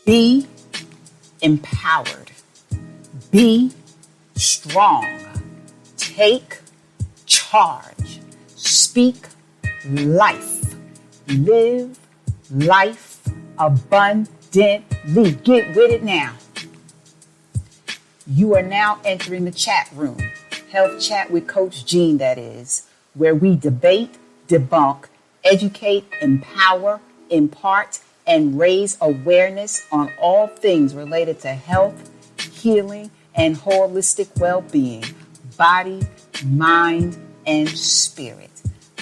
Be empowered. Be strong. Take charge. Speak life. Live life abundantly. Get with it now. You are now entering the chat room. Health Chat with Coach Jean, that is, where we debate, debunk, educate, empower, impart, and raise awareness on all things related to health, healing, and holistic well-being, body, mind, and spirit.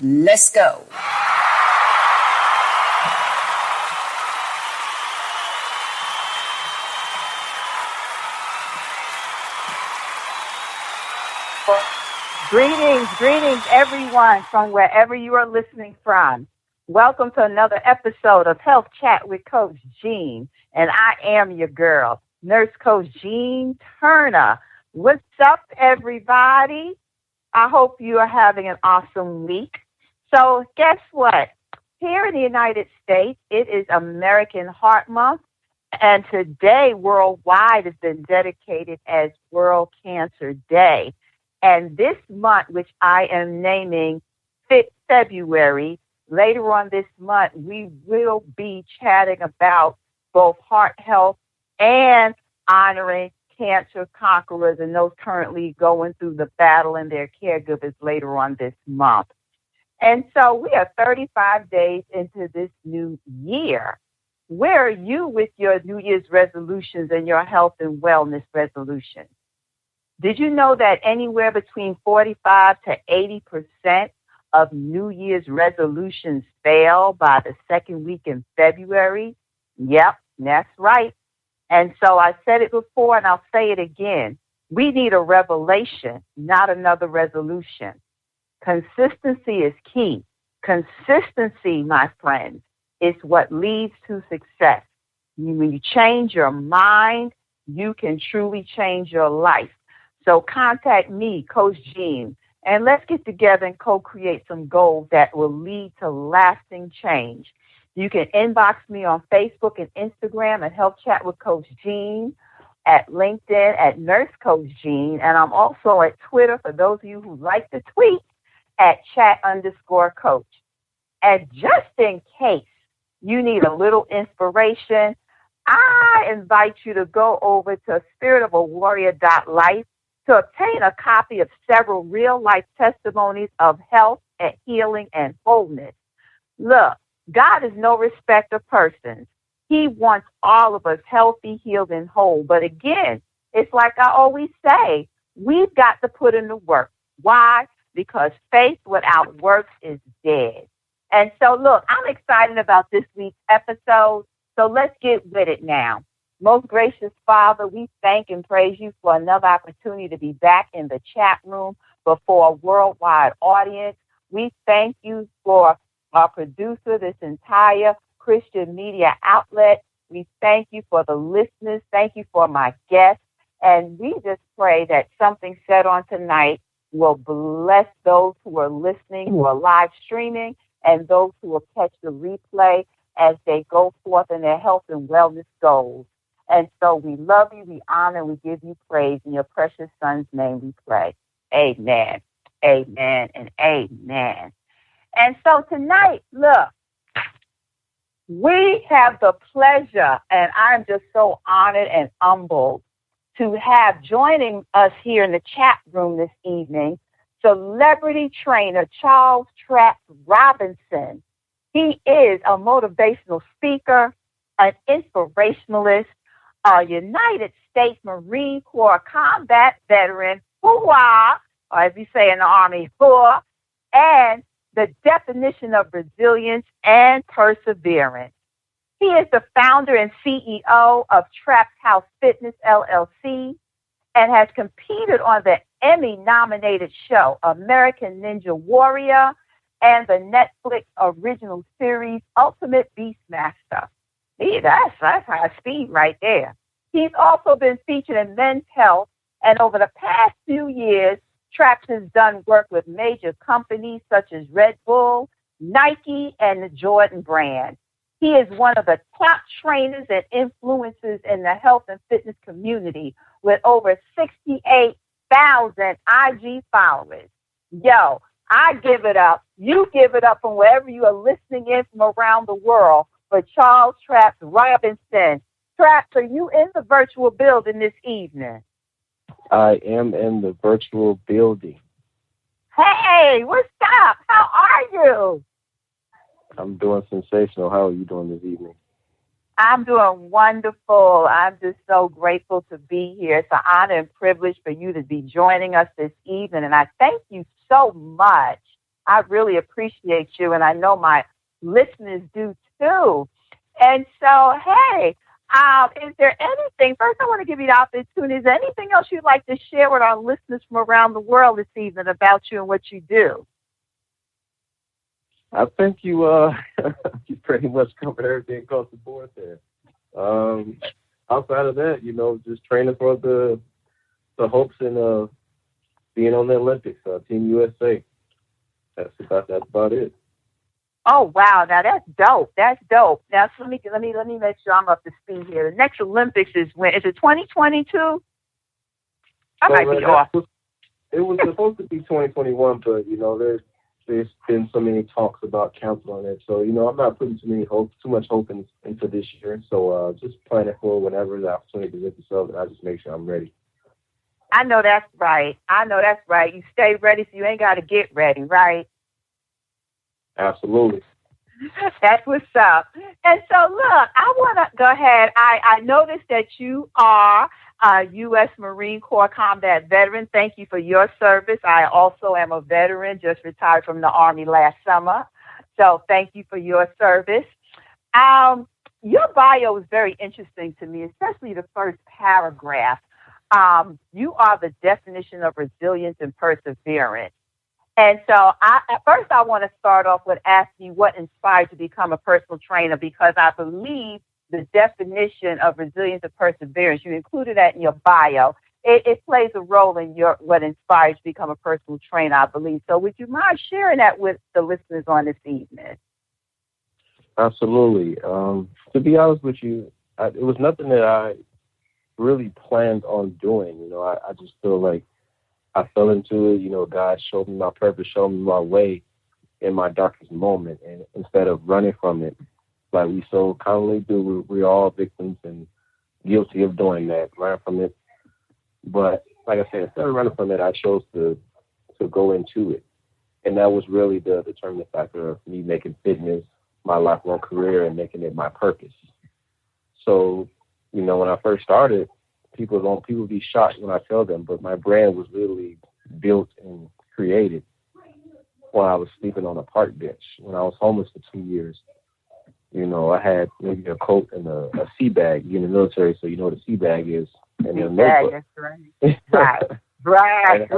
Let's go. Greetings, everyone from wherever you are listening from. Welcome to another episode of Health Chat with Coach Jean, and I am your girl, Nurse Coach Jean Turner. What's up, everybody? I hope you are having an awesome week. So guess what? Here in the United States, it is American Heart Month, and today worldwide has been dedicated as World Cancer Day. And this month, which I am naming Fit February, later on this month, we will be chatting about both heart health and honoring cancer conquerors and those currently going through the battle and their caregivers later on this month. And so we are 35 days into this new year. Where are you with your New Year's resolutions and your health and wellness resolutions? Did you know that anywhere between 45 to 80% of New Year's resolutions fail by the second week in February? Yep, that's right. And so I said it before and I'll say it again. We need a revelation, not another resolution. Consistency is key. Consistency, my friends, is what leads to success. When you change your mind, you can truly change your life. So contact me, Coach Jean, and let's get together and co-create some goals that will lead to lasting change. You can inbox me on Facebook and Instagram at Health Chat with Coach Jean, at LinkedIn at Nurse Coach Jean, and I'm also at Twitter for those of you who like to tweet at chat_coach. And just in case you need a little inspiration, I invite you to go over to spiritofwarrior.life to obtain a copy of several real-life testimonies of health and healing and wholeness. Look, God is no respecter of persons. He wants all of us healthy, healed, and whole. But again, it's like I always say, we've got to put in the work. Why? Because faith without works is dead. And so, look, I'm excited about this week's episode, so let's get with it now. Most gracious Father, we thank and praise you for another opportunity to be back in the chat room before a worldwide audience. We thank you for our producer, this entire Christian media outlet. We thank you for the listeners. Thank you for my guests. And we just pray that something said on tonight will bless those who are listening, who are live streaming, and those who will catch the replay as they go forth in their health and wellness goals. And so we love you, we honor, we give you praise. In your precious Son's name we pray. Amen, amen, and amen. And so tonight, look, we have the pleasure, and I'm just so honored and humbled to have joining us here in the chat room this evening, celebrity trainer Charles Trapp Robinson. He is a motivational speaker, an inspirationalist, a United States Marine Corps combat veteran, hoo-ah, or as we say in the Army, hoo, and the definition of resilience and perseverance. He is the founder and CEO of Trapp's House Fitness, LLC, and has competed on the Emmy-nominated show American Ninja Warrior and the Netflix original series Ultimate Beastmaster. That's high speed right there. He's also been featured in Men's Health, and over the past few years, Traps has done work with major companies such as Red Bull, Nike, and the Jordan brand. He is one of the top trainers and influencers in the health and fitness community with over 68,000 IG followers. Yo, I give it up. You give it up from wherever you are listening in from around the world for Charles Traps Robinson. Traps, are you in the virtual building this evening? I am in the virtual building. Hey, what's up? How are you? I'm doing sensational. How are you doing this evening? I'm doing wonderful. I'm just so grateful to be here. It's an honor and privilege for you to be joining us this evening, and I thank you so much. I really appreciate you, and I know my listeners do too. And so, hey, is there anything, first I want to give you the opportunity, is there anything else you'd like to share with our listeners from around the world this evening about you and what you do? I think you you pretty much covered everything across the board there. Outside of that, just training for the hopes and being on the Olympics, Team USA. That's about it. Oh wow! Now that's dope. That's dope. Now so let me make sure I'm up to speed here. The next Olympics is when? Is it 2022? I might be off. It was supposed to be 2021, but there's been so many talks about canceling it. So I'm not putting too much hope into this year. So just planning for whenever the opportunity presents itself, and I just make sure I'm ready. I know that's right. You stay ready, so you ain't got to get ready, right? Absolutely. That's what's up. And so, look, I want to go ahead. I noticed that you are a U.S. Marine Corps combat veteran. Thank you for your service. I also am a veteran, just retired from the Army last summer. So thank you for your service. Your bio is very interesting to me, especially the first paragraph. You are the definition of resilience and perseverance. And so at first I want to start off with asking you what inspired you to become a personal trainer, because I believe the definition of resilience and perseverance, you included that in your bio. It plays a role in what inspired you to become a personal trainer, I believe. So would you mind sharing that with the listeners on this evening? Absolutely. To be honest with you, it was nothing that I really planned on doing. I just feel like I fell into it. God showed me my purpose, showed me my way in my darkest moment. And instead of running from it, like we so commonly do, we're all victims and guilty of doing that, run from it. But like I said, instead of running from it, I chose to go into it. And that was really the determining factor of me making fitness my lifelong career and making it my purpose. So, when I first started, people be shocked when I tell them, but my brand was literally built and created while I was sleeping on a park bench, when I was homeless for 2 years. I had maybe a coat and a sea bag. You're in the military, so you know what a sea bag is. And a notebook. Right.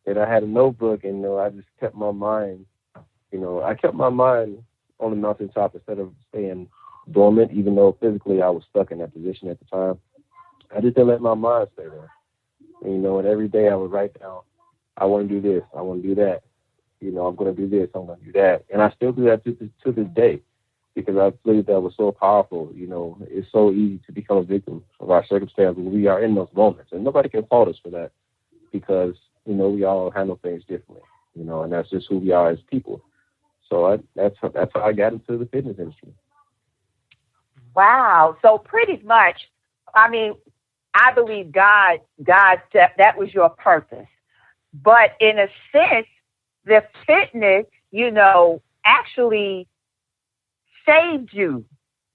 And I had a notebook, and I just kept my mind, I kept my mind on the mountaintop instead of staying dormant, even though physically I was stuck in that position at the time. I just didn't let my mind stay there. And every day I would write down, I want to do this, I want to do that. I'm going to do this, I'm going to do that. And I still do that to this day, because I believe that was so powerful. It's so easy to become a victim of our circumstances when we are in those moments. And nobody can fault us for that, because, we all handle things differently, and that's just who we are as people. So that's how I got into the fitness industry. Wow. So pretty much, I believe God said that was your purpose. But in a sense, the fitness, actually saved you.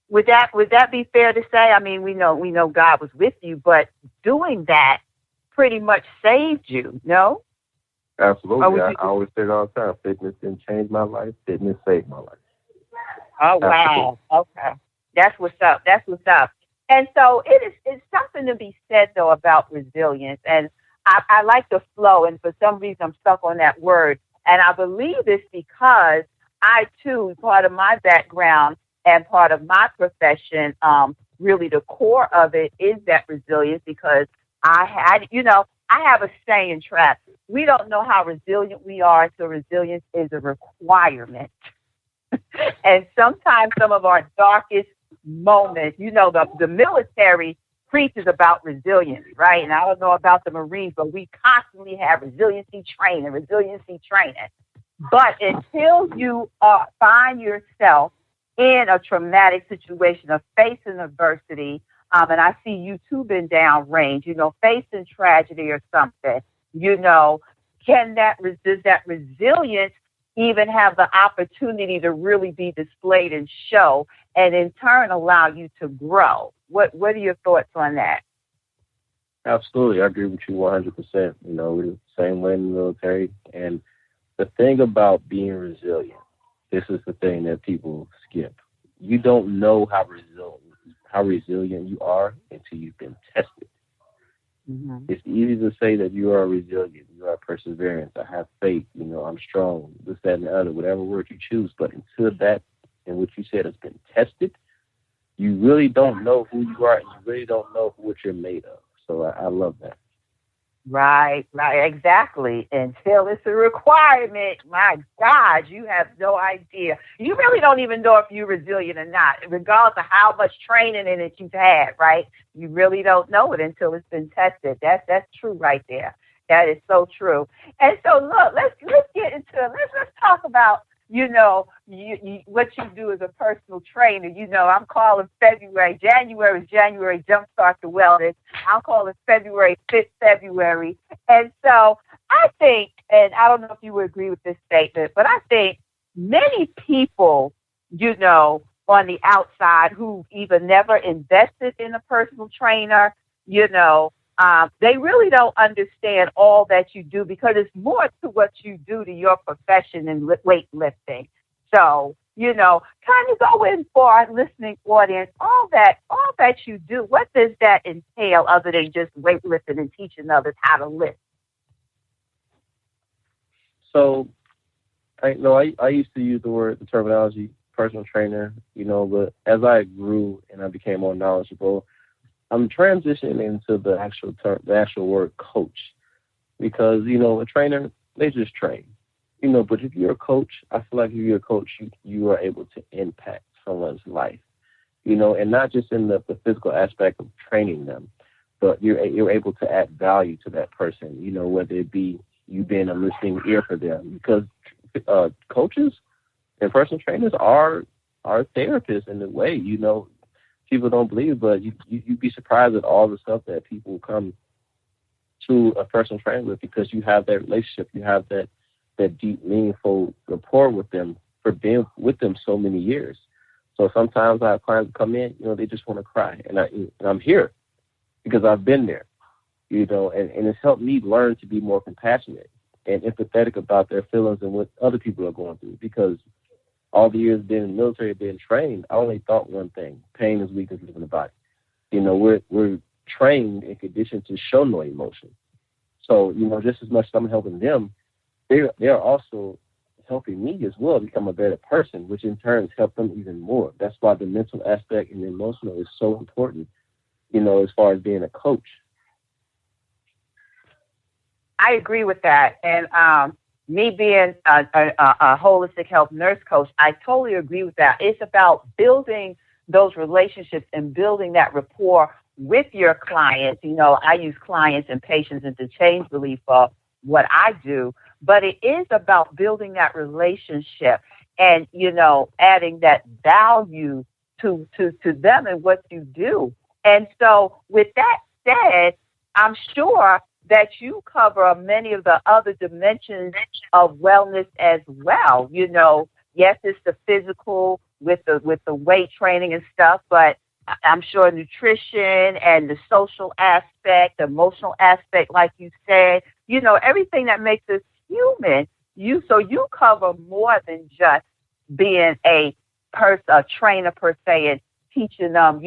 Would that be fair to say? We know God was with you, but doing that pretty much saved you, no? Absolutely. I always say it all the time. Fitness didn't change my life. Fitness saved my life. Oh, wow. Okay. That's what's up. And so it's something to be said, though, about resilience. And I like the flow, and for some reason I'm stuck on that word. And I believe it's because I, too, part of my background and part of my profession, really the core of it is that resilience, because I have a saying, Trap. We don't know how resilient we are, so resilience is a requirement. And sometimes some of our darkest moments, the military preaches about resilience, right? And I don't know about the Marines, but we constantly have resiliency training. But until you find yourself in a traumatic situation of facing adversity, and I see you too been downrange, facing tragedy or something, does that resilience even have the opportunity to really be displayed and show, and in turn allow you to grow? What are your thoughts on that? Absolutely. I agree with you 100%. We're the same way in the military. And the thing about being resilient, this is the thing that people skip. You don't know how resilient you are until you've been tested. Mm-hmm. It's easy to say that you are resilient, you are perseverance, I have faith, I'm strong, this, that, and the other, whatever word you choose. But until that, and what you said, has been tested, you really don't know who you are, and you really don't know what you're made of. So I love that. Right, exactly. Until it's a requirement, my God, you have no idea. You really don't even know if you're resilient or not, regardless of how much training in it you've had, right? You really don't know it until it's been tested. That's true right there. That is so true. And so, look, let's get into it. Let's talk about, what you do as a personal trainer. I'm calling January is January Jumpstart to Wellness. I'm calling February 5th February. And so I think, and I don't know if you would agree with this statement, but I think many people, on the outside who even never invested in a personal trainer, they really don't understand all that you do, because it's more to what you do to your profession in weightlifting. So, kind of go in for our listening audience, all that you do, what does that entail other than just weightlifting and teaching others how to lift? So, I used to use the terminology personal trainer, but as I grew and I became more knowledgeable, I'm transitioning into the actual word coach, because, a trainer, they just train, but if you're a coach, I feel like if you're a coach, you are able to impact someone's life, and not just in the physical aspect of training them, but you're able to add value to that person, whether it be you being a listening ear for them, because coaches and personal trainers are therapists in a way, people don't believe, but you'd be surprised at all the stuff that people come to a personal trainer with, because you have that relationship, you have that deep, meaningful rapport with them for being with them so many years. So sometimes I have clients come in, they just want to cry, and I'm here because I've been there, and it's helped me learn to be more compassionate and empathetic about their feelings and what other people are going through, because all the years being in the military, being trained, I only thought one thing: pain is weakness in the body. We're trained and conditioned to show no emotion. So, just as much as I'm helping them, they are also helping me as well become a better person, which in turn has helped them even more. That's why the mental aspect and the emotional is so important, as far as being a coach. I agree with that. And me being a holistic health nurse coach, I totally agree with that. It's about building those relationships and building that rapport with your clients. I use clients and patients interchange belief for what I do, but it is about building that relationship and, adding that value to them and what you do. And so with that said, I'm sure that you cover many of the other dimensions of wellness as well. Yes, it's the physical with the weight training and stuff, but I'm sure nutrition and the social aspect, the emotional aspect, like you said, everything that makes us human. You cover more than just being a trainer per se, and teaching them,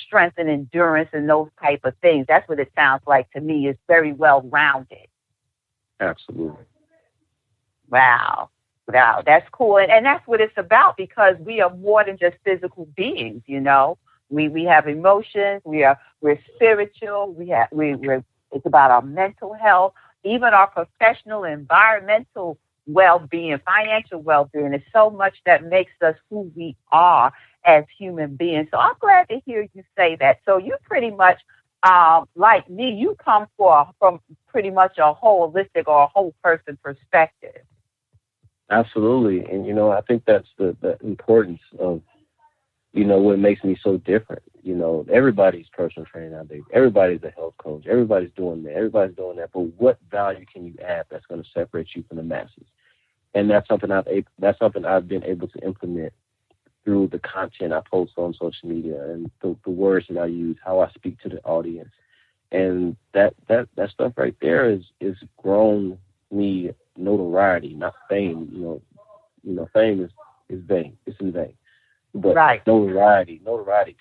strength and endurance and those type of things. That's what it sounds like to me. It's very well rounded. Absolutely. Wow, that's cool, and that's what it's about, because we are more than just physical beings. We have emotions. We're spiritual. It's about our mental health, even our professional, environmental well-being, financial well-being. It's so much that makes us who we are as human beings. So I'm glad to hear you say that. So you pretty much, like me, you come from pretty much a holistic or a whole person perspective. Absolutely. And, I think that's the importance of, what makes me so different. Everybody's personal trainer nowadays. Everybody's a health coach. Everybody's doing that. Everybody's doing that. But what value can you add that's going to separate you from the masses? And that's something I've been able to implement through the content I post on social media and the words that I use, how I speak to the audience. And that stuff right there is grown me notoriety, not fame. Fame is vain. It's in vain. But right. notoriety,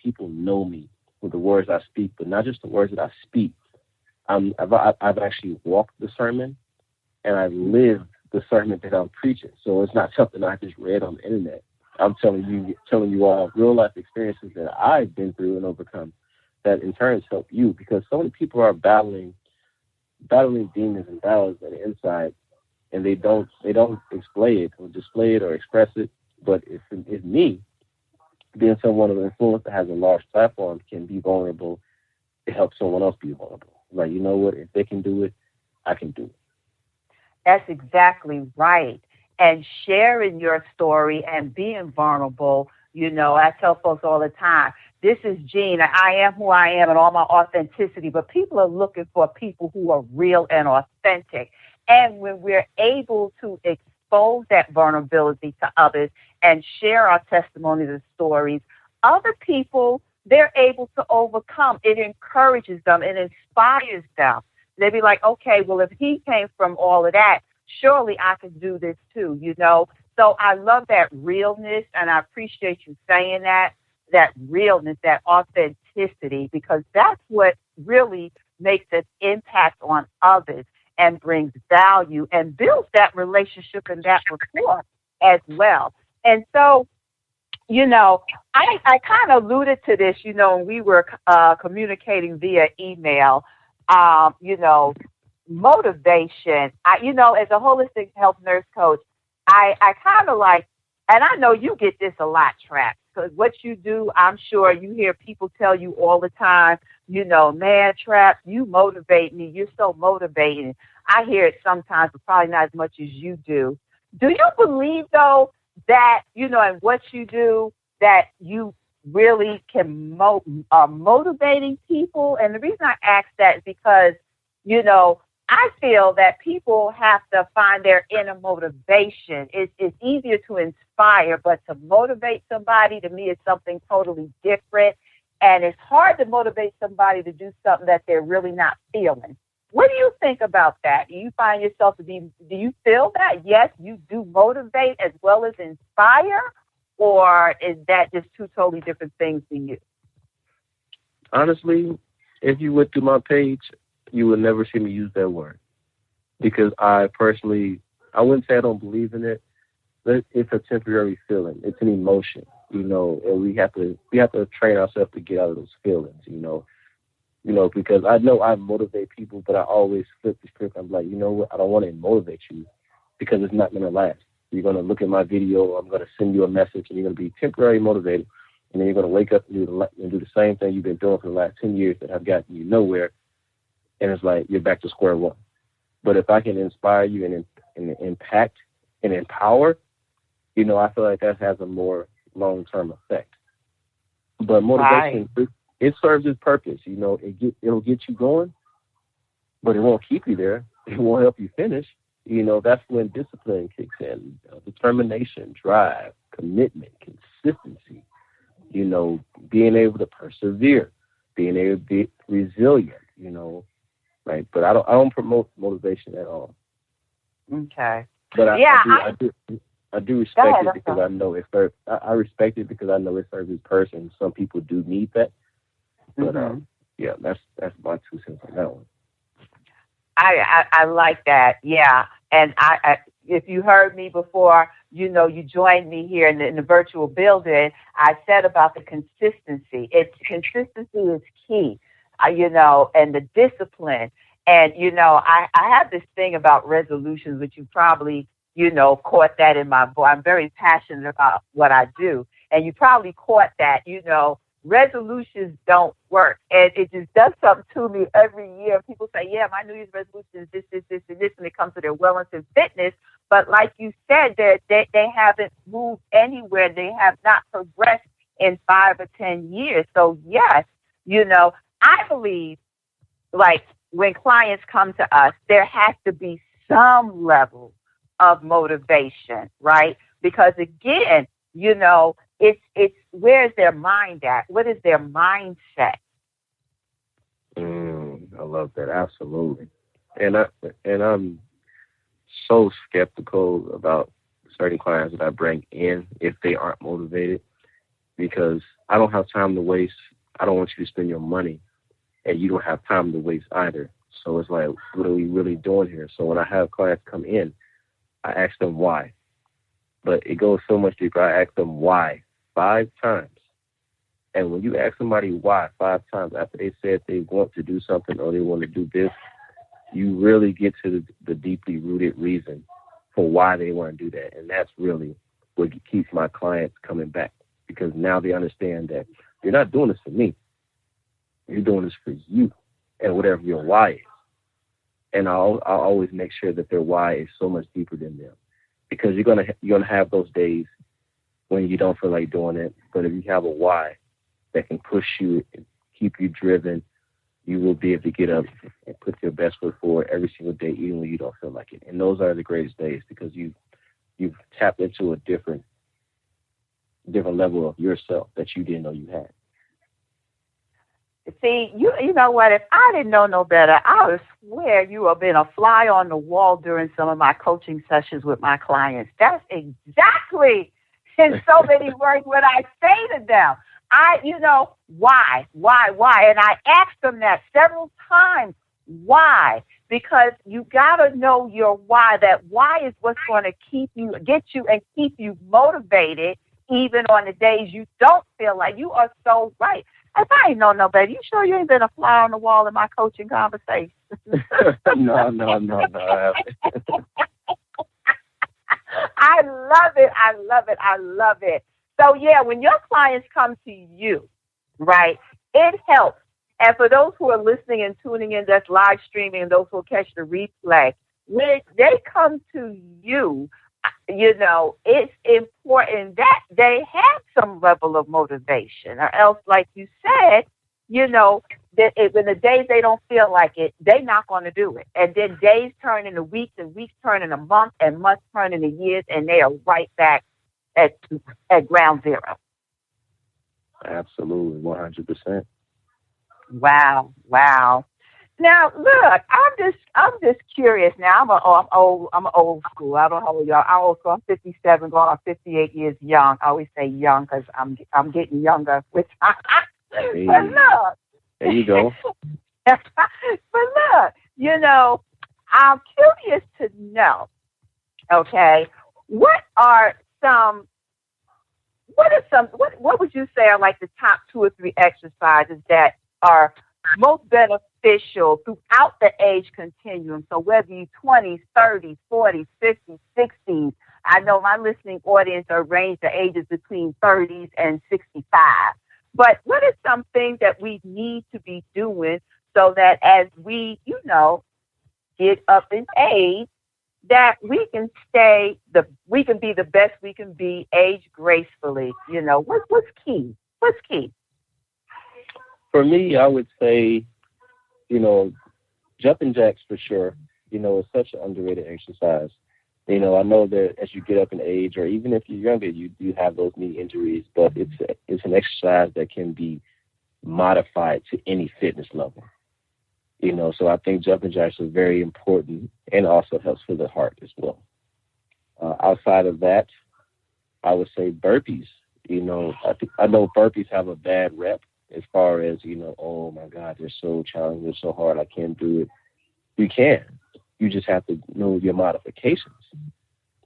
people know me with the words I speak, but not just the words that I speak. I've actually walked the sermon, and I lived the sermon that I'm preaching. So it's not something I just read on the internet. I'm telling you all real life experiences that I've been through and overcome that in turn help you, because so many people are battling demons and battles on the inside, and they don't display it or express it. But it's me being someone of influence that has a large platform can be vulnerable to help someone else be vulnerable. Like, you know what? If they can do it, I can do it. That's exactly right. And sharing your story and being vulnerable, I tell folks all the time, this is Jean. I am who I am and all my authenticity, but people are looking for people who are real and authentic. And when we're able to expose that vulnerability to others and share our testimonies and stories, other people, they're able to overcome. It encourages them. It inspires them. They'd be like, okay, well, if he came from all of that, surely I can do this too, So I love that realness, and I appreciate you saying that realness, that authenticity, because that's what really makes an impact on others and brings value and builds that relationship and that rapport as well. And so, I kind of alluded to this, when we were communicating via email, motivation. As a holistic health nurse coach, I kind of like, and I know you get this a lot, Trap, because what you do, I'm sure you hear people tell you all the time, man, Trap, you motivate me. You're so motivating. I hear it sometimes, but probably not as much as you do. Do you believe, though, that, in what you do, that you really can motivating people? And the reason I ask that is because, I feel that people have to find their inner motivation. It's easier to inspire, but to motivate somebody, to me, is something totally different. And it's hard to motivate somebody to do something that they're really not feeling. What do you think about that? Do you find yourself do you feel that? Yes, you do motivate as well as inspire, or is that just two totally different things to you? Honestly, if you went through my page, you would never see me use that word, because I wouldn't say I don't believe in it, but it's a temporary feeling. It's an emotion, and we have to train ourselves to get out of those feelings, because I know I motivate people, but I always flip the script. I'm like, you know what? I don't want to motivate you because it's not going to last. You're going to look at my video, I'm going to send you a message, and you're going to be temporarily motivated, and then you're going to wake up and do the same thing you've been doing for the last 10 years that have gotten you nowhere. And it's like you're back to square one. But if I can inspire you and impact and empower, I feel like that has a more long-term effect. But motivation, it serves its purpose. It'll get you going, but it won't keep you there. It won't help you finish. That's when discipline kicks in, determination, drive, commitment, consistency. Being able to persevere, being able to be resilient. Right, but I don't promote motivation at all. Okay. But I do respect it because I know it serves. I respect it because I know it serves its person. Some people do need that. But that's my 2 cents on that one. I like that. Yeah, and I if you heard me before, you joined me here in the virtual building. I said about the consistency. Consistency is key. And the discipline. And, I have this thing about resolutions, which you probably caught that in my voice. I'm very passionate about what I do. And you probably caught that, resolutions don't work. And it just does something to me every year. People say, yeah, my New Year's resolution is this, this, this, and this, when it comes to their wellness and fitness. But like you said, they haven't moved anywhere. They have not progressed in 5 or 10 years. So, yes, I believe, like, when clients come to us, there has to be some level of motivation, right? Because, again, it's where's their mind at? What is their mindset? I love that. Absolutely. And I'm so skeptical about certain clients that I bring in if they aren't motivated, because I don't have time to waste. I don't want you to spend your money, and you don't have time to waste either. So it's like, what are we really doing here? So when I have clients come in, I ask them why. But it goes so much deeper. I ask them why 5 times. And when you ask somebody why 5 times after they said they want to do something or they want to do this, you really get to the deeply rooted reason for why they want to do that. And that's really what keeps my clients coming back, because now they understand that you're not doing this for me. You're doing this for you and whatever your why is. And I'll always make sure that their why is so much deeper than them, because you're gonna have those days when you don't feel like doing it. But if you have a why that can push you and keep you driven, you will be able to get up and put your best foot forward every single day, even when you don't feel like it. And those are the greatest days, because you've tapped into a different level of yourself that you didn't know you had. See, you know what? If I didn't know no better, I would swear you have been a fly on the wall during some of my coaching sessions with my clients. That's exactly, in so many words, what I say to them. Why? And I asked them that several times. Why? Because you got to know your why. That why is what's going to get you and keep you motivated, even on the days you don't feel like. You are so right. If I ain't know no better, you sure you ain't been a fly on the wall in my coaching conversation? No, I haven't. I love it. So, yeah, when your clients come to you, right, it helps. And for those who are listening and tuning in, that's live streaming, and those who will catch the replay, when they come to you, it's important that they have some level of motivation, or else, like you said, when the days they don't feel like it, they're not going to do it. And then days turn into weeks, and weeks turn into months, and months turn into years, and they are right back at ground zero. Absolutely, 100%. Wow. Now, look, I'm just curious. Now, I'm old school. I don't know how old y'all. I'm old school. I'm 57, going on 58 years young. I always say young because I'm getting younger with time. Hey, but look, there you go. But look, I'm curious to know. Okay, what would you say are like the top 2 or 3 exercises that are most beneficial throughout the age continuum? So whether you're 20s, 30s, 40s, 50s, 60s, I know my listening audience are ranged the ages between 30s and 65. But what are some things that we need to be doing so that as we, get up in age, that we can be the best we can be, age gracefully? What's key? What's key? For me, I would say, jumping jacks for sure. It's such an underrated exercise. I know that as you get up in age, or even if you're younger, you do have those knee injuries, but it's an exercise that can be modified to any fitness level. So I think jumping jacks are very important, and also helps for the heart as well. Outside of that, I would say burpees. I know burpees have a bad rep as far as, oh my God, they're so challenging, they're so hard, I can't do it. You can. You just have to know your modifications.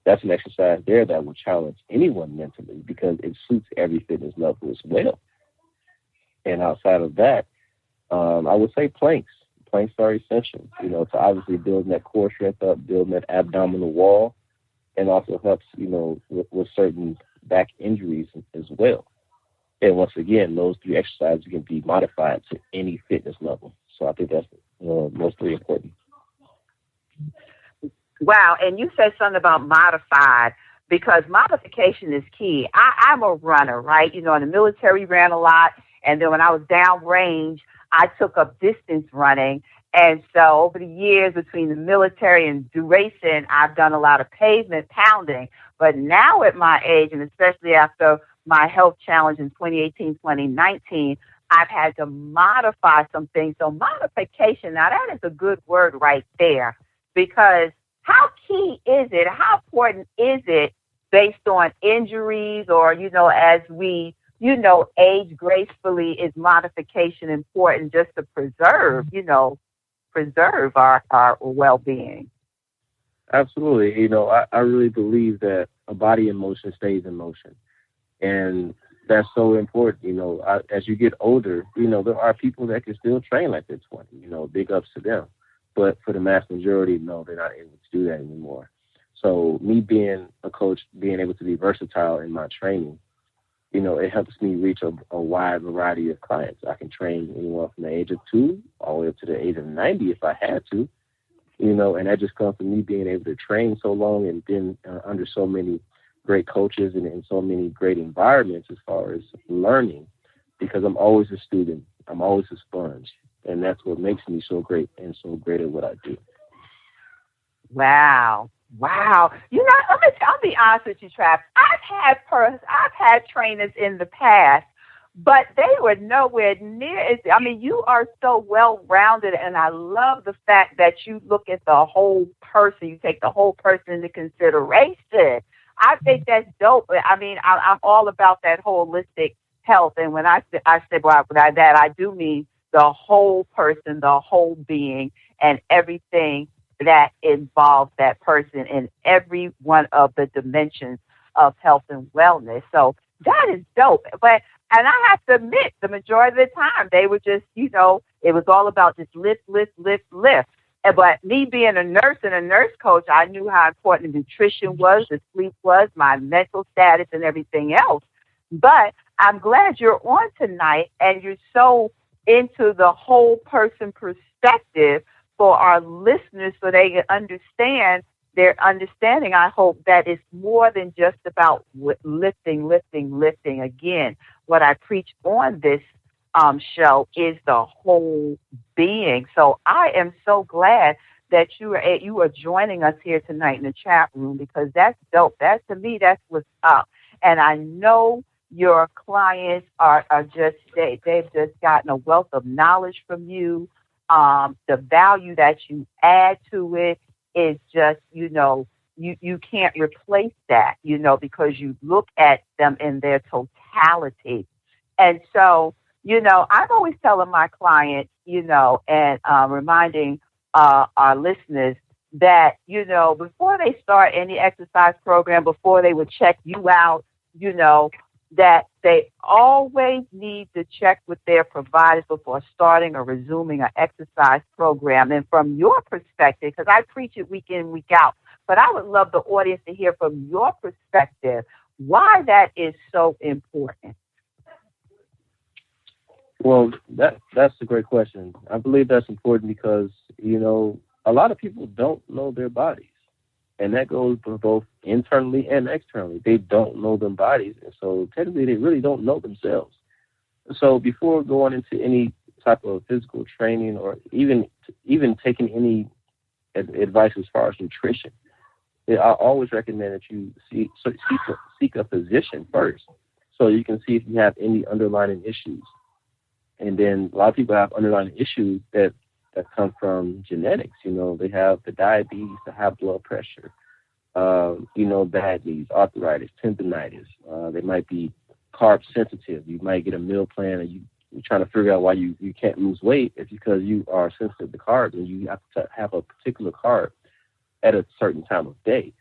That's an exercise there that will challenge anyone mentally, because it suits every fitness level as well. And outside of that, I would say planks. Planks are essential, to obviously building that core strength up, building that abdominal wall. and also helps, with certain back injuries as well. And once again, those three exercises can be modified to any fitness level. So I think that's mostly important. Wow. And you said something about modified because modification is key. I'm a runner, right? In the military ran a lot. And then when I was downrange, I took up distance running. And so over the years between the military and racing, I've done a lot of pavement pounding. But now at my age, and especially after my health challenge in 2018, 2019, I've had to modify some things. So modification, now that is a good word right there, because how key is it? How important is it based on injuries or, as we, age gracefully, is modification important just to preserve our well-being? Absolutely. I really believe that a body in motion stays in motion. And that's so important. As you get older, there are people that can still train like they're 20, big ups to them. But for the mass majority, no, they're not able to do that anymore. So me being a coach, being able to be versatile in my training, it helps me reach a wide variety of clients. I can train anyone from the age of 2 all the way up to the age of 90 if I had to, and that just comes from me being able to train so long and been under so many great coaches and in so many great environments as far as learning, because I'm always a student. I'm always a sponge. And that's what makes me so great and so great at what I do. Wow. I'll be honest with you, Trav. I've had trainers in the past, but they were nowhere near. You are so well-rounded, and I love the fact that you look at the whole person. You take the whole person into consideration. I think that's dope. I'm all about that holistic health, and when I say by that, I do mean the whole person, the whole being, and everything that involves that person in every one of the dimensions of health and wellness. So that is dope. And I have to admit, the majority of the time, they were just, it was all about just lift. But me being a nurse and a nurse coach, I knew how important nutrition was, the sleep was, my mental status, and everything else. But I'm glad you're on tonight, and you're so into the whole person perspective for our listeners so they can understand their understanding. I hope that it's more than just about lifting. Again, what I preach on this show is the whole being. So I am so glad that you are joining us here tonight in the chat room, because that's dope. That, to me, that's what's up. And I know your clients are just, they've just gotten a wealth of knowledge from you. The value that you add to it is just, you can't replace that, because you look at them in their totality. And so, I'm always telling my clients, and reminding our listeners that, before they start any exercise program, before they would check you out, that they always need to check with their providers before starting or resuming an exercise program. And from your perspective, because I preach it week in, week out, but I would love the audience to hear from your perspective why that is so important. Well, that's a great question. I believe that's important because, a lot of people don't know their bodies. And that goes for both internally and externally. They don't know their bodies. And so technically they really don't know themselves. So before going into any type of physical training or even taking any advice as far as nutrition, I always recommend that you seek a physician first, so you can see if you have any underlying issues. And then a lot of people have underlying issues that come from genetics. They have the diabetes, the high blood pressure, bad knees, arthritis, tendonitis. They might be carb sensitive. You might get a meal plan and you're trying to figure out why you can't lose weight. It's because you are sensitive to carbs and you have to have a particular carb at a certain time of day.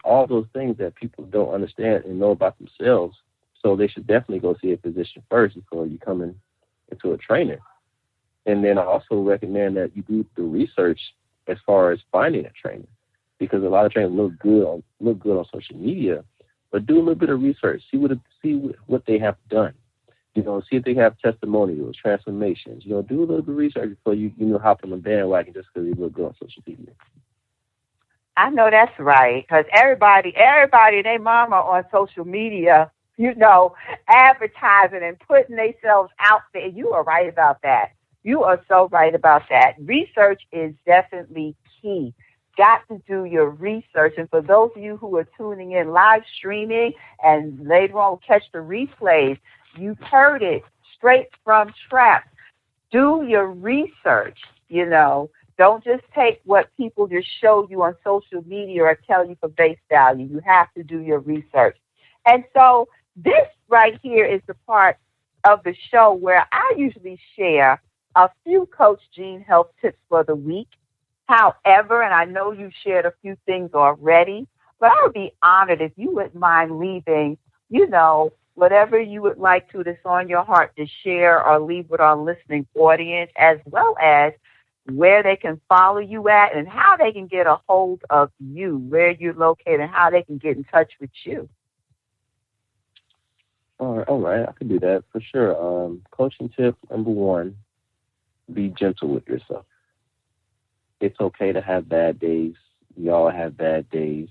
All those things that people don't understand and know about themselves. So they should definitely go see a physician first before you come into a trainer. And then I also recommend that you do the research as far as finding a trainer, because a lot of trainers look good on social media, but do a little bit of research. See what they have done. You know, see if they have testimonials, transformations. You know, do a little bit of research before you hop on the bandwagon just because you look good on social media. I know that's right, because everybody and their mama on social media, advertising and putting themselves out there. You are right about that. You are so right about that. Research is definitely key. Got to do your research. And for those of you who are tuning in live streaming and later on catch the replays, you've heard it straight from Trap. Do your research, Don't just take what people just show you on social media or tell you for face value. You have to do your research. And so this right here is the part of the show where I usually share a few Coach Jean health tips for the week. However, and I know you shared a few things already, but I would be honored if you wouldn't mind leaving, whatever you would like to that's on your heart to share or leave with our listening audience, as well as where they can follow you at and how they can get a hold of you, where you're located, and how they can get in touch with you. All right, I can do that for sure. Coaching tip number 1, be gentle with yourself. It's okay to have bad days. We all have bad days,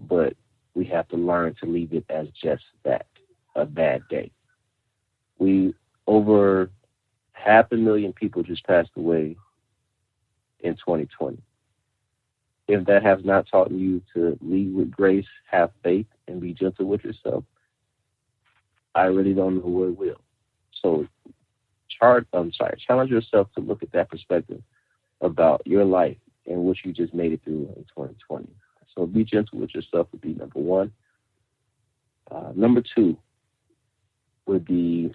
but we have to learn to leave it as just that, a bad day. Over 500,000 people just passed away in 2020. If that has not taught you to lead with grace, have faith, and be gentle with yourself, I really don't know what will. So challenge yourself to look at that perspective about your life and what you just made it through in 2020. So be gentle with yourself would be number 1. Number 2 would be,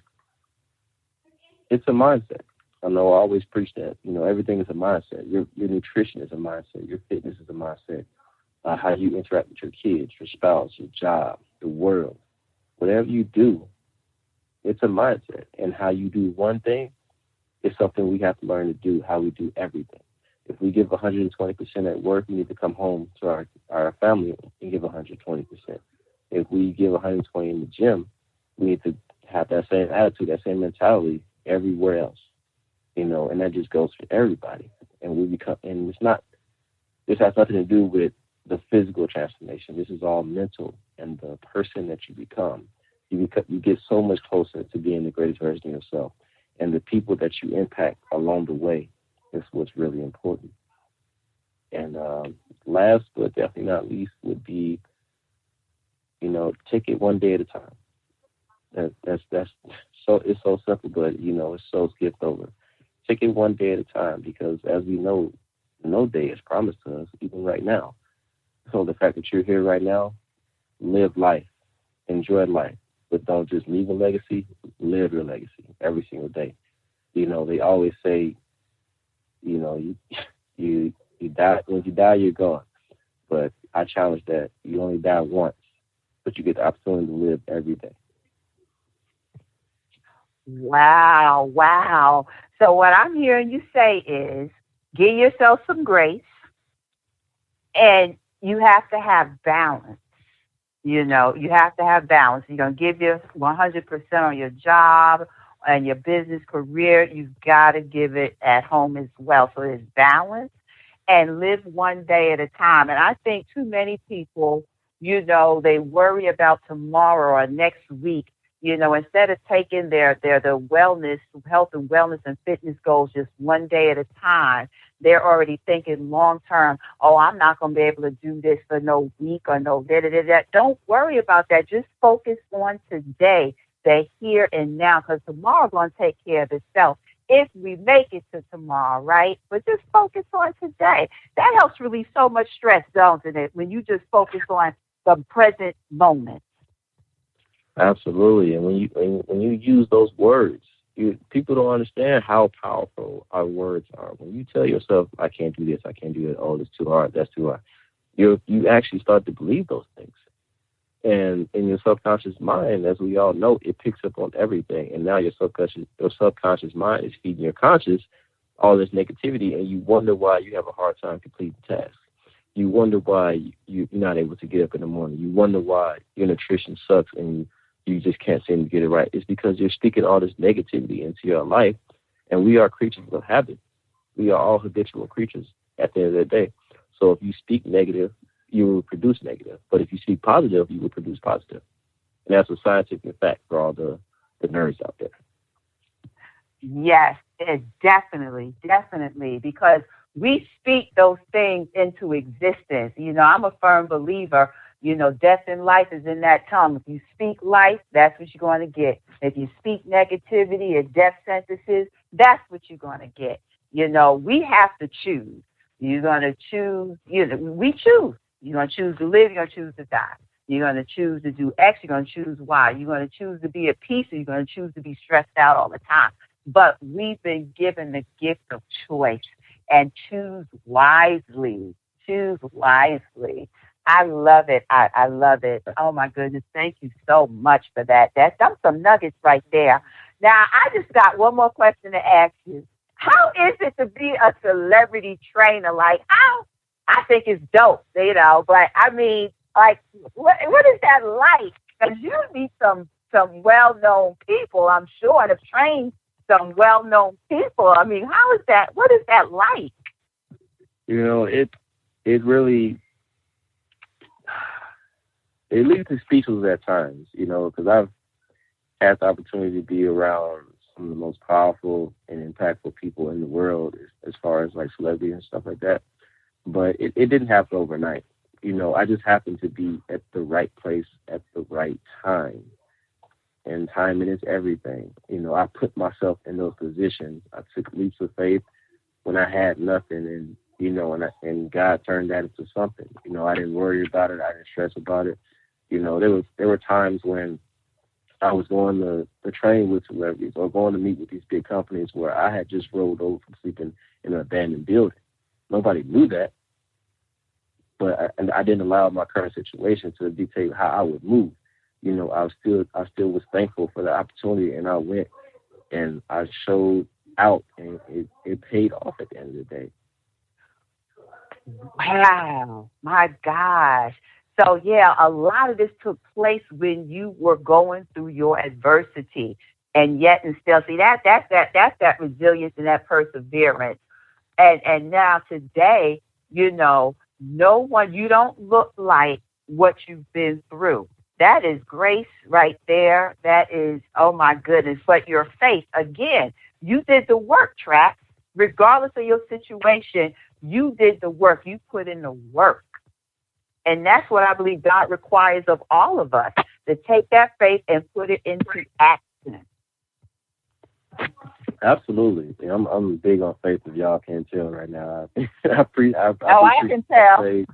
it's a mindset. I know I always preach that, everything is a mindset. Your nutrition is a mindset. Your fitness is a mindset. How you interact with your kids, your spouse, your job, the world. Whatever you do, it's a mindset. And how you do one thing is something we have to learn to do, how we do everything. If we give 120% at work, we need to come home to our family and give 120%. If we give 120 in the gym, we need to have that same attitude, that same mentality everywhere else. And that just goes for everybody. And this has nothing to do with the physical transformation. This is all mental and the person that you become. You get so much closer to being the greatest version of yourself. And the people that you impact along the way is what's really important. And last but definitely not least would be, take it one day at a time. That's so, it's so simple, but it's so skipped over. Take it one day at a time, because as we know, no day is promised to us, even right now. So the fact that you're here right now, live life, enjoy life, but don't just leave a legacy, live your legacy every single day. They always say, you die, when you die, you're gone. But I challenge that. You only die once, but you get the opportunity to live every day. Wow. So what I'm hearing you say is, give yourself some grace, and you have to have balance. You have to have balance. You're going to give your 100% on your job and your business career. You've got to give it at home as well. So there's balance, and live one day at a time. And I think too many people, they worry about tomorrow or next week. Instead of taking their wellness, health and wellness and fitness goals just one day at a time, they're already thinking long term. Oh, I'm not going to be able to do this for no week or no da-da-da-da. Don't worry about that. Just focus on today, the here and now, because tomorrow's going to take care of itself if we make it to tomorrow, right? But just focus on today. That helps relieve so much stress, doesn't it, when you just focus on the present moment. Absolutely. And when you use those words, people don't understand how powerful our words are. When you tell yourself, I can't do this, I can't do that, oh, it's too hard, that's too hard, you actually start to believe those things. And in your subconscious mind, as we all know, it picks up on everything. And now your subconscious mind is feeding your conscious all this negativity, and you wonder why you have a hard time completing tasks. You wonder why you're not able to get up in the morning. You wonder why your nutrition sucks and you just can't seem to get it right. It's because you're speaking all this negativity into your life. And we are creatures of habit. We are all habitual creatures at the end of the day. So if you speak negative, you will produce negative. But if you speak positive, you will produce positive. And that's a scientific fact for all the nerds out there. Yes, definitely, because we speak those things into existence. I'm a firm believer, death and life is in that tongue. If you speak life, that's what you're going to get. If you speak negativity or death sentences, that's what you're going to get. We have to choose. You're going to choose, we choose. You're going to choose to live, you're going to choose to die. You're going to choose to do X, you're going to choose Y. You're going to choose to be at peace, or you're going to choose to be stressed out all the time. But we've been given the gift of choice, and choose wisely. Choose wisely. I love it. I love it. Oh, my goodness. Thank you so much for that. That's some nuggets right there. Now, I just got one more question to ask you. How is it to be a celebrity trainer? Like, I think it's dope, but I mean, like, what is that like? Because you meet some well-known people, I'm sure, and have trained some well-known people. I mean, how is that? What is that like? It really, it leaves me speechless at times, because I've had the opportunity to be around some of the most powerful and impactful people in the world as far as like celebrities and stuff like that. But it didn't happen overnight. I just happened to be at the right place at the right time. And timing is everything. I put myself in those positions. I took leaps of faith when I had nothing, and God turned that into something. I didn't worry about it. I didn't stress about it. There were times when I was going to train with celebrities or going to meet with these big companies where I had just rolled over from sleeping in an abandoned building. Nobody knew that, but I didn't allow my current situation to dictate how I would move. I still was thankful for the opportunity, and I went and I showed out, and it paid off at the end of the day. Wow, my gosh. So yeah, a lot of this took place when you were going through your adversity, and yet and still, see that's that resilience and that perseverance. And now today, no one, you don't look like what you've been through. That is grace right there. That is, oh my goodness. But your faith, again, you did the work, Track. Regardless of your situation, you did the work. You put in the work. And that's what I believe God requires of all of us, to take that faith and put it into action. Absolutely. I'm big on faith, if y'all can't tell right now. I can tell.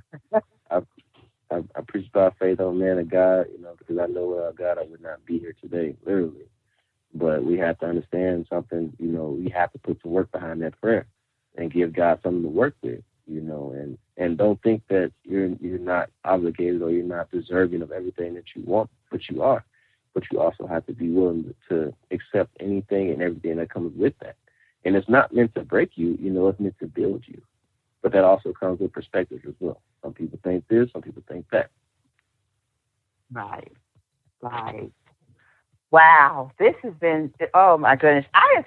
I preach about faith on man of God, because I know without God I would not be here today, literally. But we have to understand something, we have to put some work behind that prayer and give God something to work with, and don't think that you're not obligated or you're not deserving of everything that you want, but you are. But you also have to be willing to accept anything and everything that comes with that. And it's not meant to break you, it's meant to build you. But that also comes with perspective as well. Some people think this, some people think that. Right. Wow, this has been, oh my goodness. I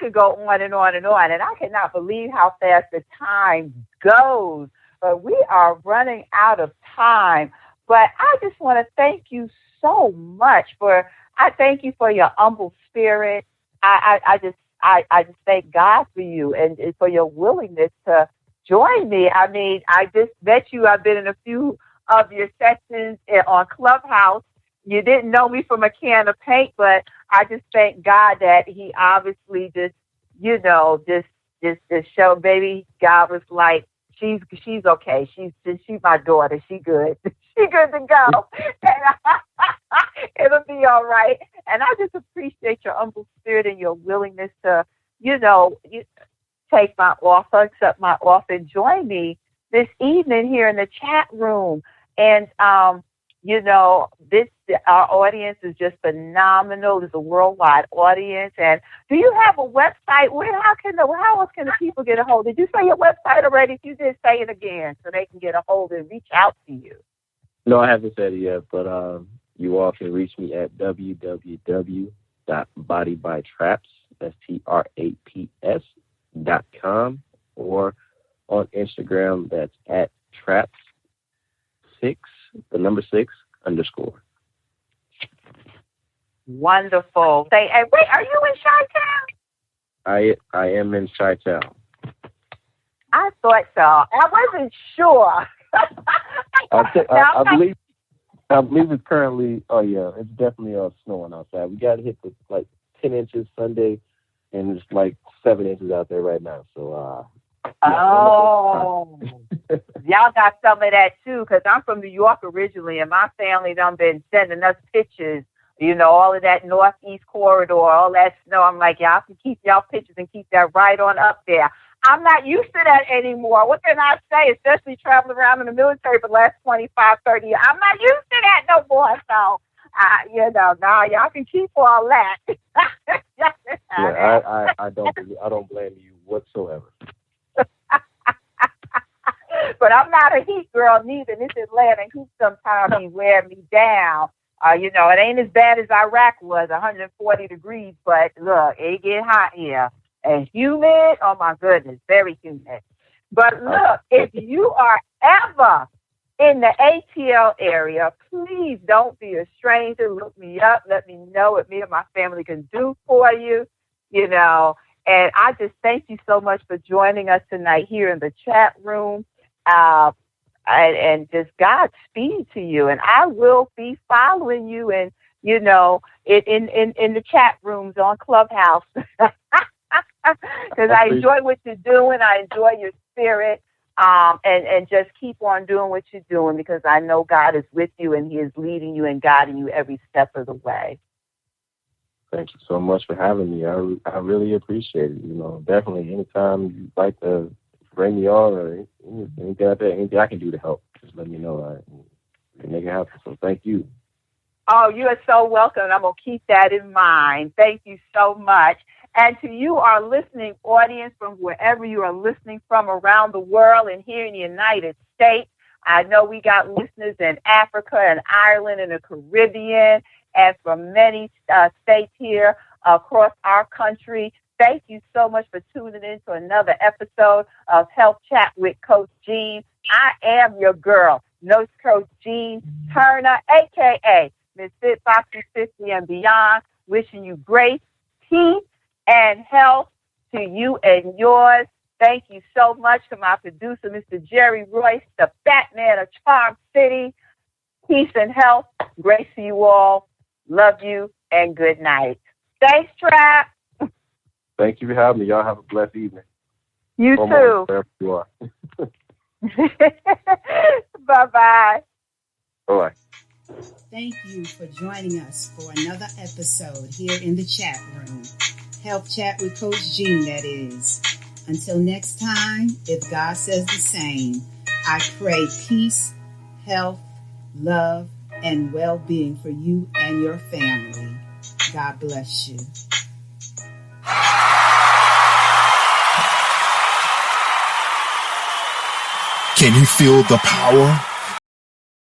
could go on and on and on, and I cannot believe how fast the time goes. But we are running out of time. But I just want to thank you so much I thank you for your humble spirit. I just thank God for you and for your willingness to join me. I mean, I just met you. I've been in a few of your sessions on Clubhouse. You didn't know me from a can of paint, but I just thank God that he obviously just showed, baby, God was like, she's okay. She's my daughter. She good. She good to go. And it'll be all right. And I just appreciate your humble spirit and your willingness to, take my offer, accept my offer, and join me this evening here in the chat room. And, this our audience is just phenomenal. It's a worldwide audience. And do you have a website? How else can the people get a hold? Did you say your website already? If you did, say it again so they can get a hold and reach out to you. No, I haven't said it yet, but you all can reach me at www.bodybytraps, TRAPS.com, or on Instagram, that's at traps6, the number 6, _. Wonderful. Wait, are you in Chi-Town? I am in Chi-Town. I thought so. I wasn't sure. I believe it's currently, it's definitely snowing outside. We got hit with like 10 inches Sunday, and it's like 7 inches out there right now. So, y'all got some of that too, because I'm from New York originally, and my family done been sending us pictures, all of that northeast corridor, all that snow. I'm like, y'all can keep y'all pictures and keep that right on up there. I'm not used to that anymore. What can I say? Especially traveling around in the military for the last 25, 30 years. I'm not used to that no more. So, y'all can keep all that. Yeah, I don't blame you whatsoever. But I'm not a heat girl neither. This Atlanta heat sometimes be wearing me down. It ain't as bad as Iraq was, 140 degrees, but look, it get hot here. And humid, oh my goodness, very humid. But look, if you are ever in the ATL area, please don't be a stranger. Look me up. Let me know what me and my family can do for you, And I just thank you so much for joining us tonight here in the chat room. And just Godspeed to you. And I will be following you and, in the chat rooms on Clubhouse. Because I enjoy what you're doing. I enjoy your spirit. And just keep on doing what you're doing, because I know God is with you and He is leading you and guiding you every step of the way. Thank you so much for having me. I really appreciate it. Definitely anytime you'd like to bring me on or anything like that, anything I can do to help, just let me know. I can make it happen. So thank you. Oh, you are so welcome. I'm going to keep that in mind. Thank you so much. And to you, our listening audience, from wherever you are listening from around the world and here in the United States, I know we got listeners in Africa and Ireland and the Caribbean and from many states here across our country. Thank you so much for tuning in to another episode of Health Chat with Coach Jean. I am your girl, Nurse Coach Jean Turner, a.k.a. Miss Fit Foxy 50 and Beyond, wishing you grace, peace, and health to you and yours. Thank you so much to my producer, Mr. Jerry Royce, the Batman of Charm City. Peace and health. Grace to you all. Love you, and good night. Thanks, Trap. Thank you for having me. Y'all have a blessed evening. You too. Wherever you are. Bye-bye. Bye-bye. Thank you for joining us for another episode here in the chat room. Health Chat with Coach Jean, that is. Until next time, if God says the same, I pray peace, health, love, and well-being for you and your family. God bless you. Can you feel the power?